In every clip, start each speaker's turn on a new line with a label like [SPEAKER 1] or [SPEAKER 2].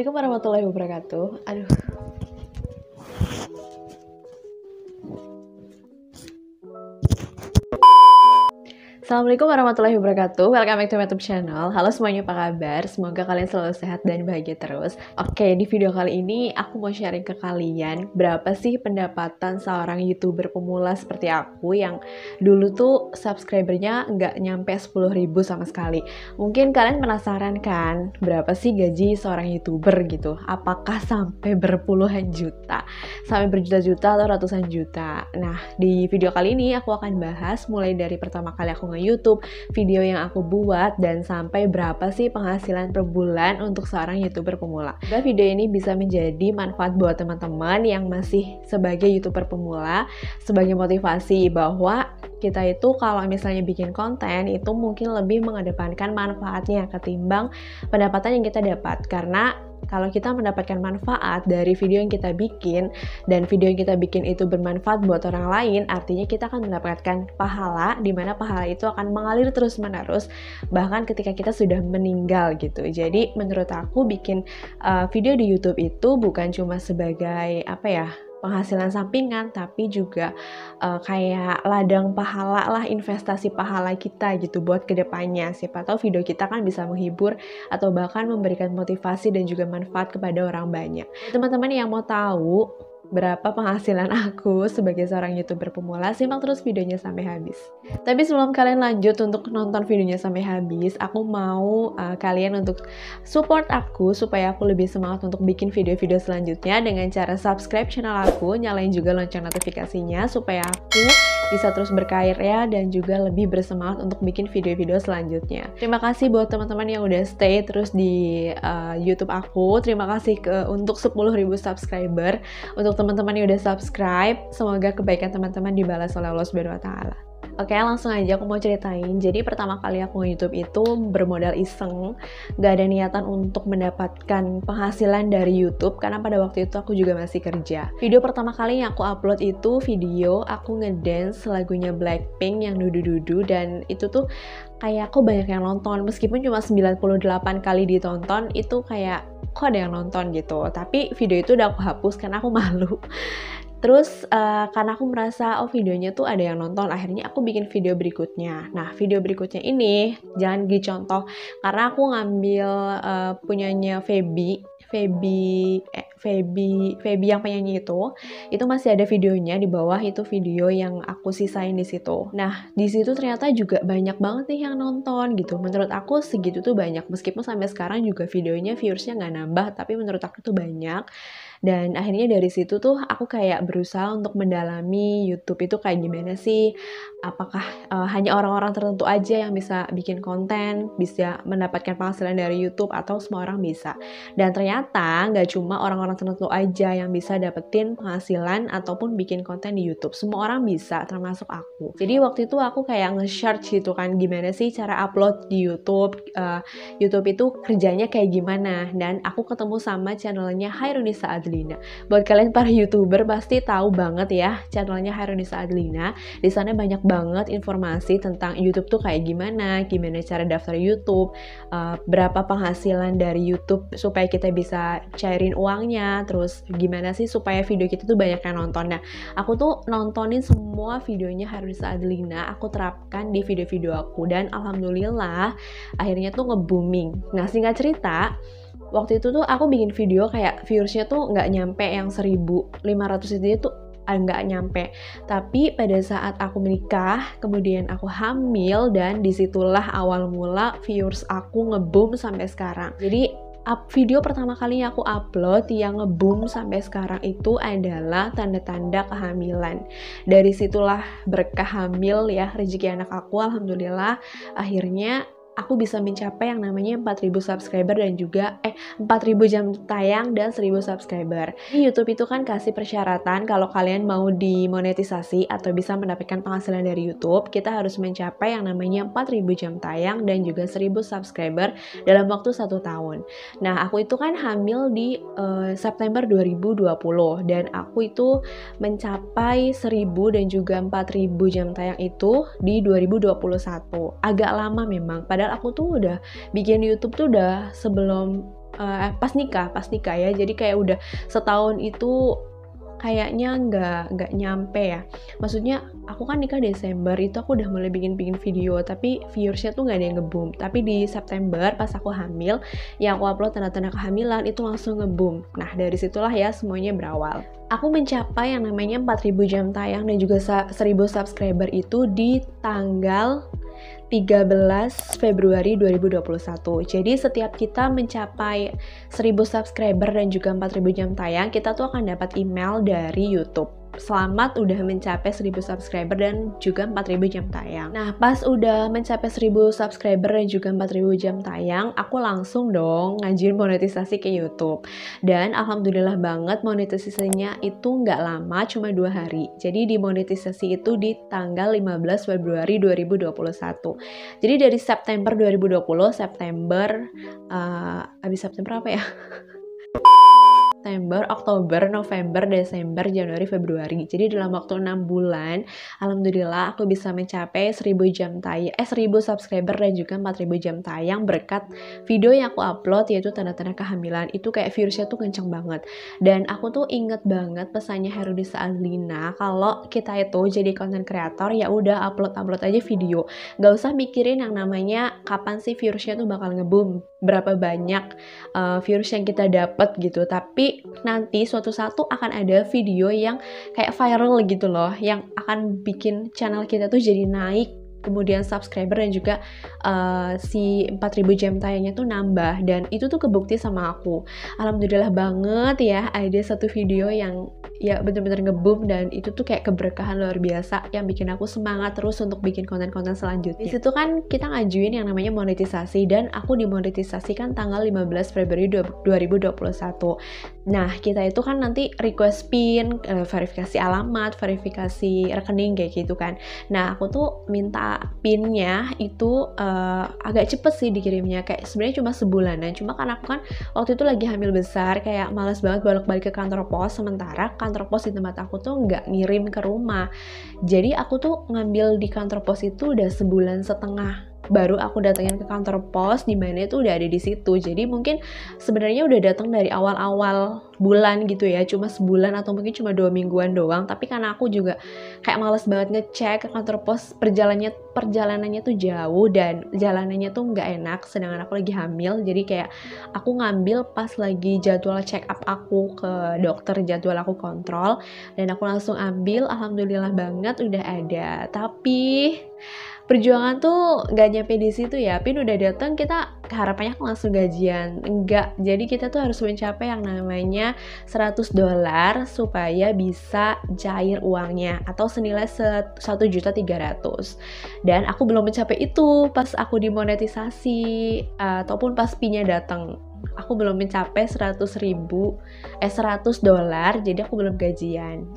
[SPEAKER 1] Assalamualaikum warahmatullahi wabarakatuh. Aduh. Assalamualaikum warahmatullahi wabarakatuh. Welcome back to my YouTube channel. Halo semuanya, apa kabar? Semoga kalian selalu sehat dan bahagia terus. Oke, di video kali ini aku mau sharing ke kalian berapa sih pendapatan seorang YouTuber pemula seperti aku yang dulu tuh subscribernya nggak nyampe 10.000 sama sekali. Mungkin kalian penasaran kan, berapa sih gaji seorang YouTuber gitu? Apakah sampai berpuluhan juta, sampai berjuta-juta atau ratusan juta? Nah, di video kali ini aku akan bahas mulai dari pertama kali aku YouTube, video yang aku buat, dan sampai berapa sih penghasilan per bulan untuk seorang YouTuber pemula. Dan video ini bisa menjadi manfaat buat teman-teman yang masih sebagai YouTuber pemula, sebagai motivasi bahwa kita itu kalau misalnya bikin konten itu mungkin lebih mengedepankan manfaatnya ketimbang pendapatan yang kita dapat. Karena kalau kita mendapatkan manfaat dari video yang kita bikin, dan video yang kita bikin itu bermanfaat buat orang lain, artinya kita akan mendapatkan pahala, di mana pahala itu akan mengalir terus-menerus, bahkan ketika kita sudah meninggal gitu. Jadi menurut aku bikin video di YouTube itu bukan cuma sebagai penghasilan sampingan, tapi juga kayak ladang pahala lah, investasi pahala kita gitu buat kedepannya. Siapa tahu video kita kan bisa menghibur atau bahkan memberikan motivasi dan juga manfaat kepada orang banyak. Teman-teman yang mau tahu berapa penghasilan aku sebagai seorang YouTuber pemula, simak terus videonya sampai habis. Tapi sebelum kalian lanjut untuk nonton videonya sampai habis, aku mau kalian untuk support aku supaya aku lebih semangat untuk bikin video-video selanjutnya dengan cara subscribe channel aku, nyalain juga lonceng notifikasinya supaya aku bisa terus berkarya dan juga lebih bersemangat untuk bikin video-video selanjutnya. Terima kasih buat teman-teman yang udah stay terus di YouTube aku. Terima kasih untuk 10.000 subscriber. Untuk teman-teman yang udah subscribe, semoga kebaikan teman-teman dibalas oleh Allah Subhanahu wa Ta'ala. Oke, langsung aja aku mau ceritain. Jadi pertama kali aku nge-YouTube itu bermodal iseng, gak ada niatan untuk mendapatkan penghasilan dari YouTube karena pada waktu itu aku juga masih kerja. Video pertama kali yang aku upload itu video aku ngedance lagunya Blackpink yang dudu-dudu, dan itu tuh kayak kok banyak yang nonton, meskipun cuma 98 kali ditonton, itu kayak kok ada yang nonton gitu. Tapi video itu udah aku hapus karena aku malu. Terus karena aku merasa videonya tuh ada yang nonton, akhirnya aku bikin video berikutnya. Nah, video berikutnya ini jangan dicontoh karena aku ngambil punyanya Feby yang penyanyi itu masih ada videonya di bawah, itu video yang aku sisain di situ. Nah, di situ ternyata juga banyak banget nih yang nonton gitu. Menurut aku segitu tuh banyak, meskipun sampai sekarang juga videonya viewersnya nggak nambah, tapi menurut aku tuh banyak. Dan akhirnya dari situ tuh aku kayak berusaha untuk mendalami YouTube itu kayak gimana sih, apakah hanya orang-orang tertentu aja yang bisa bikin konten, bisa mendapatkan penghasilan dari YouTube, atau semua orang bisa. Dan ternyata nggak cuma orang-orang tertentu aja yang bisa dapetin penghasilan ataupun bikin konten di YouTube, semua orang bisa, termasuk aku. Jadi waktu itu aku kayak nge-search gitu kan, gimana sih cara upload di YouTube, YouTube itu kerjanya kayak gimana, dan aku ketemu sama channelnya Hairunisa Adlina. Buat kalian para YouTuber pasti tahu banget ya channelnya Hairunisa Adlina. Di sana banyak banget informasi tentang YouTube tuh kayak gimana cara daftar YouTube, berapa penghasilan dari YouTube supaya kita bisa cairin uangnya, terus gimana sih supaya video kita tuh banyak yang nonton. Nah, aku tuh nontonin semua videonya Hairunisa Adlina, aku terapkan di video-video aku, dan alhamdulillah akhirnya tuh nge-booming. Nah, singkat cerita, waktu itu tuh aku bikin video kayak viewersnya tuh nggak nyampe yang 1.500 itu tuh nggak nyampe. Tapi pada saat aku menikah, kemudian aku hamil, dan disitulah awal mula viewers aku nge-boom sampai sekarang. Jadi video pertama kali yang aku upload yang nge-boom sampai sekarang itu adalah tanda-tanda kehamilan. Dari situlah berkah hamil ya, rezeki anak aku, alhamdulillah akhirnya aku bisa mencapai yang namanya 4.000 subscriber dan juga 4.000 jam tayang dan 1.000 subscriber. Di YouTube itu kan kasih persyaratan kalau kalian mau dimonetisasi atau bisa mendapatkan penghasilan dari YouTube, kita harus mencapai yang namanya 4.000 jam tayang dan juga 1.000 subscriber dalam waktu 1 tahun. Nah, aku itu kan hamil di September 2020, dan aku itu mencapai 1.000 dan juga 4.000 jam tayang itu di 2021. Agak lama memang, padahal aku tuh udah bikin YouTube tuh udah sebelum pas nikah ya. Jadi kayak udah setahun itu kayaknya nggak nyampe ya. Maksudnya aku kan nikah Desember, itu aku udah mulai bikin video, tapi viewersnya tuh nggak ada yang nge-boom. Tapi di September pas aku hamil, yang aku upload tanda-tanda kehamilan itu langsung nge-boom. Nah dari situlah ya semuanya berawal. Aku mencapai yang namanya 4.000 jam tayang dan juga 1.000 subscriber itu di tanggal 13 Februari 2021. Jadi setiap kita mencapai 1.000 subscriber dan juga 4.000 jam tayang, kita tuh akan dapat email dari YouTube. Selamat udah mencapai 1.000 subscriber dan juga 4.000 jam tayang. Nah, pas udah mencapai 1.000 subscriber dan juga 4.000 jam tayang, aku langsung dong ngajuin monetisasi ke YouTube. Dan alhamdulillah banget monetisasinya itu nggak lama, cuma 2 hari. Jadi dimonetisasi itu di tanggal 15 Februari 2021. Jadi dari September 2020, habis September apa ya? September, Oktober, November, Desember, Januari, Februari. Jadi dalam waktu 6 bulan, alhamdulillah aku bisa mencapai 1.000 subscriber dan juga 4.000 jam tayang berkat video yang aku upload yaitu tanda-tanda kehamilan. Itu kayak viewersnya tuh kenceng banget. Dan aku tuh inget banget pesannya Herudisa Adlina kalau kita itu jadi content creator ya udah upload aja video. Gak usah mikirin yang namanya kapan sih viewersnya tuh bakal nge-boom, berapa banyak viewers yang kita dapat gitu. Tapi nanti suatu saat tuh akan ada video yang kayak viral gitu loh, yang akan bikin channel kita tuh jadi naik, kemudian subscriber dan juga si 4.000 jam tayangnya tuh nambah. Dan itu tuh kebukti sama aku. Alhamdulillah banget ya, ada satu video yang ya bener-bener nge-boom dan itu tuh kayak keberkahan luar biasa yang bikin aku semangat terus untuk bikin konten-konten selanjutnya. Di situ kan kita ngajuin yang namanya monetisasi dan aku dimonetisasikan tanggal 15 Februari 2021. Nah, kita itu kan nanti request PIN, verifikasi alamat, verifikasi rekening kayak gitu kan. Nah, aku tuh minta PIN-nya itu agak cepet sih dikirimnya, kayak sebenarnya cuma sebulanan. Cuma kan aku kan waktu itu lagi hamil besar, kayak males banget bolak-balik ke kantor pos, sementara kantor pos di tempat aku tuh nggak ngirim ke rumah. Jadi aku tuh ngambil di kantor pos itu udah 1,5 bulan baru aku datengin ke kantor pos di mana itu udah ada di situ. Jadi mungkin sebenarnya udah datang dari awal-awal bulan gitu ya, cuma sebulan atau mungkin cuma 2 mingguan doang. Tapi karena aku juga kayak males banget ngecek ke kantor pos, perjalanannya tuh jauh dan jalanannya tuh nggak enak, sedangkan aku lagi hamil. Jadi kayak aku ngambil pas lagi jadwal check up aku ke dokter, jadwal aku kontrol, dan aku langsung ambil. Alhamdulillah banget udah ada. Tapi perjuangan tuh gak nyampe di situ ya. PIN udah datang, kita harapannya langsung gajian. Enggak, jadi kita tuh harus mencapai yang namanya $100 supaya bisa cair uangnya atau senilai 1.300.000. Dan aku belum mencapai itu pas aku dimonetisasi ataupun pas PIN-nya datang. Aku belum mencapai $100, jadi aku belum gajian.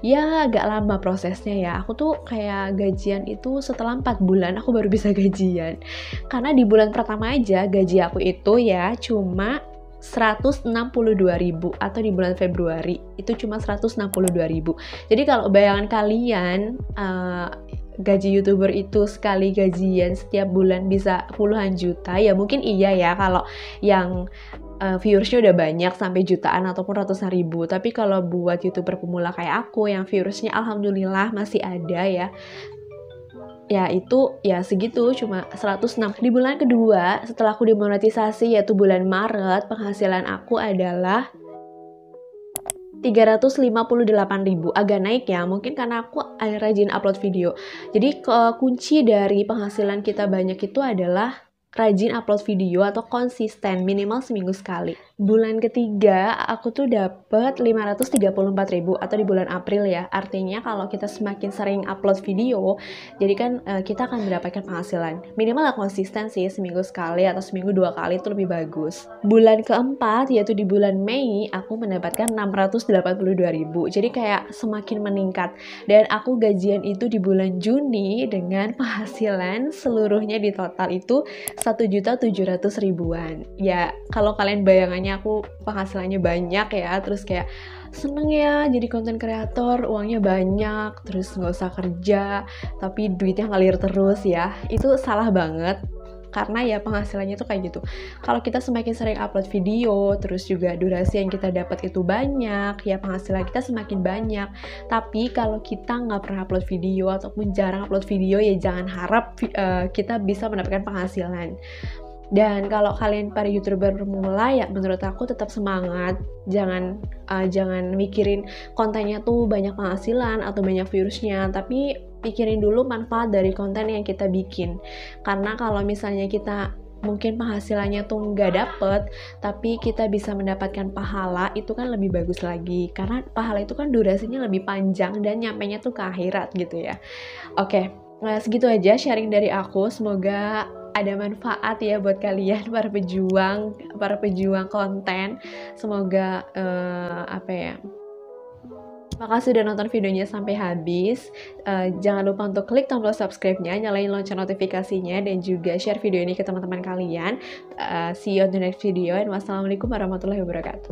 [SPEAKER 1] Ya agak lama prosesnya ya. Aku tuh kayak gajian itu setelah 4 bulan aku baru bisa gajian. Karena di bulan pertama aja gaji aku itu ya cuma 162.000, atau di bulan Februari itu cuma 162.000. Jadi kalau bayangan kalian gaji YouTuber itu sekali gajian setiap bulan bisa puluhan juta, ya mungkin iya ya kalau yang viewersnya udah banyak sampai jutaan ataupun ratusan ribu. Tapi kalau buat YouTuber pemula kayak aku yang viewersnya alhamdulillah masih ada ya itu ya segitu, cuma 106. Di bulan kedua setelah aku dimonetisasi yaitu bulan Maret, penghasilan aku adalah 358.000, agak naik ya, mungkin karena aku rajin upload video. Jadi kunci dari penghasilan kita banyak itu adalah rajin upload video atau konsisten, minimal seminggu sekali. Bulan ketiga aku tuh dapet 534.000 atau di bulan April ya. Artinya kalau kita semakin sering upload video, jadi kan kita akan mendapatkan penghasilan. Minimal lah konsisten sih, seminggu sekali atau seminggu 2 kali itu lebih bagus. Bulan keempat yaitu di bulan Mei aku mendapatkan 682.000. Jadi kayak semakin meningkat. Dan aku gajian itu di bulan Juni dengan penghasilan seluruhnya di total itu 1.700.000-an. Ya kalau kalian bayangannya aku penghasilannya banyak ya, terus kayak seneng ya jadi konten kreator, uangnya banyak, terus nggak usah kerja tapi duitnya ngalir terus ya, itu salah banget. karena ya penghasilannya tuh kayak gitu. Kalau kita semakin sering upload video, terus juga durasi yang kita dapat itu banyak, ya penghasilan kita semakin banyak. Tapi kalau kita nggak pernah upload video ataupun jarang upload video, ya jangan harap kita bisa mendapatkan penghasilan. Dan kalau kalian para YouTuber pemula, ya menurut aku tetap semangat. Jangan mikirin kontennya tuh banyak penghasilan atau banyak viewsnya, tapi pikirin dulu manfaat dari konten yang kita bikin. Karena kalau misalnya kita mungkin penghasilannya tuh nggak dapet, tapi kita bisa mendapatkan pahala, itu kan lebih bagus lagi. Karena pahala itu kan durasinya lebih panjang dan nyampenya tuh ke akhirat gitu ya. Oke, nah segitu aja sharing dari aku. Semoga ada manfaat ya buat kalian para pejuang konten. Semoga makasih udah nonton videonya sampai habis. Jangan lupa untuk klik tombol subscribe-nya, nyalain lonceng notifikasinya, dan juga share video ini ke teman-teman kalian. See you on the next video, and wassalamualaikum warahmatullahi wabarakatuh.